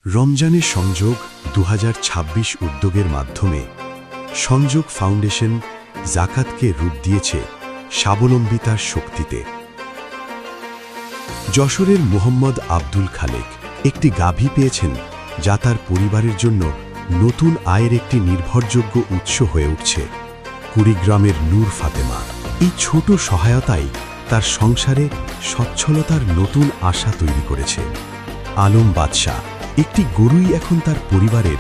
রমজানের সংযোগ ২০২৬ উদ্যোগের মাধ্যমে সংযোগ ফাউন্ডেশন জাকাতকে রূপ দিয়েছে স্বাবলম্বিতার শক্তিতে। যশোরের মোহাম্মদ আব্দুল খালেক একটি গাভী পেয়েছেন, যা তার পরিবারের জন্য নতুন আয়ের একটি নির্ভরযোগ্য উৎস হয়ে উঠছে। কুড়িগ্রামের নূর ফাতেমা এই ছোট সহায়তাই তার সংসারে সচ্ছলতার নতুন আশা তৈরি করেছে। আলম বাদশাহ একটি গরুই এখন তার পরিবারের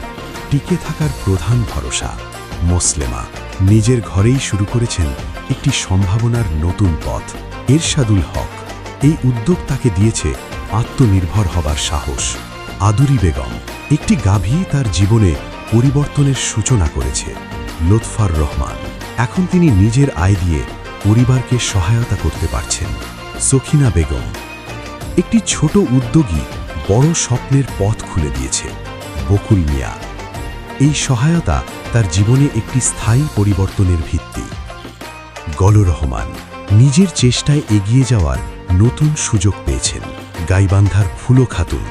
টিকে থাকার প্রধান ভরসা। মোসলেমা নিজের ঘরেই শুরু করেছেন একটি সম্ভাবনার নতুন পথ। এরশাদুল হক এই উদ্যোগ তাকে দিয়েছে আত্মনির্ভর হবার সাহস। আদুরি বেগম একটি গাভী তার জীবনে পরিবর্তনের সূচনা করেছে। লুৎফর রহমান এখন তিনি নিজের আয় দিয়ে পরিবারকে সহায়তা করতে পারছেন। সখিনা বেগম একটি ছোট উদ্যোগী বড় স্বপ্নের পথ খুলে দিয়েছে। বকুল মিয়া এই সহায়তা তার জীবনে একটি স্থায়ী পরিবর্তনের ভিত্তি। গল রহমান নিজের চেষ্টায় এগিয়ে যাওয়ার নতুন সুযোগ পেয়েছেন। গাইবান্ধার ফুলো খাতুন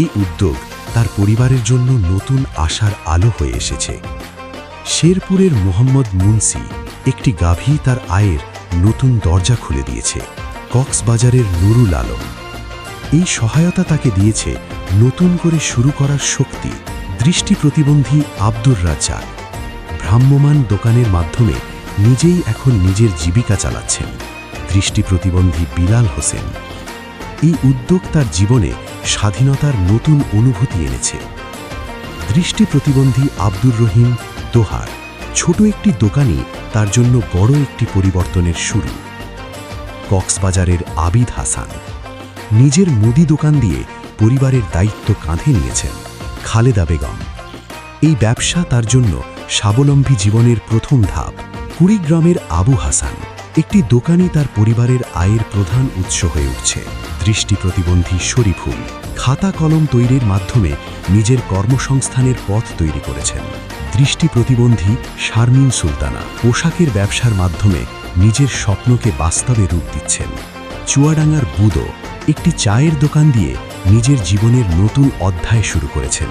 এই উদ্যোগ তার পরিবারের জন্য নতুন আশার আলো হয়ে এসেছে। শেরপুরের মোহাম্মদ মুন্সি একটি গাভী তার আয়ের নতুন দরজা খুলে দিয়েছে। কক্সবাজারের নুরুল আলম এই সহায়তা তাকে দিয়েছে নতুন করে শুরু করার শক্তি। দৃষ্টি প্রতিবন্ধী আব্দুর রাজ্জাক ভ্রাম্যমাণ দোকানের মাধ্যমে নিজেই এখন নিজের জীবিকা চালাচ্ছেন। দৃষ্টি প্রতিবন্ধী বিলাল হোসেন এই উদ্যোগ তার জীবনে স্বাধীনতার নতুন অনুভূতি এনেছে। দৃষ্টি প্রতিবন্ধী আব্দুর রহিম দোহার ছোট একটি দোকানই তার জন্য বড় একটি পরিবর্তনের শুরু। কক্সবাজারের আবিদ হাসান নিজের মুদি দোকান দিয়ে পরিবারের দায়িত্ব কাঁধে নিয়েছেন। খালেদা বেগম এই ব্যবসা তার জন্য স্বাবলম্বী জীবনের প্রথম ধাপ। কুড়িগ্রামের আবু হাসান একটি দোকানই তার পরিবারের আয়ের প্রধান উৎস হয়ে উঠছে। দৃষ্টি প্রতিবন্ধী শরীফুল খাতা কলম তৈরির মাধ্যমে নিজের কর্মসংস্থানের পথ তৈরি করেছেন। দৃষ্টি প্রতিবন্ধী শারমিন সুলতানা পোশাকের ব্যবসার মাধ্যমে নিজের স্বপ্নকে বাস্তবে রূপ দিচ্ছেন। চুয়াডাঙ্গার বুদো একটি চায়ের দোকান দিয়ে নিজের জীবনের নতুন অধ্যায় শুরু করেছেন।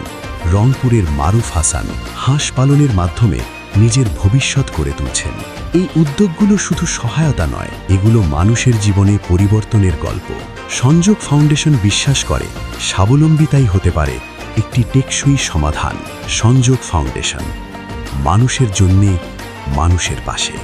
রংপুরের মারুফ হাসান হাঁস পালনের মাধ্যমে নিজের ভবিষ্যৎ করে তুলছেন। এই উদ্যোগগুলো শুধু সহায়তা নয়, এগুলো মানুষের জীবনে পরিবর্তনের গল্প। সংযোগ ফাউন্ডেশন বিশ্বাস করে স্বাবলম্বিতাই হতে পারে একটি টেকসই সমাধান। সংযোগ ফাউন্ডেশন মানুষের জন্যে, মানুষের পাশে।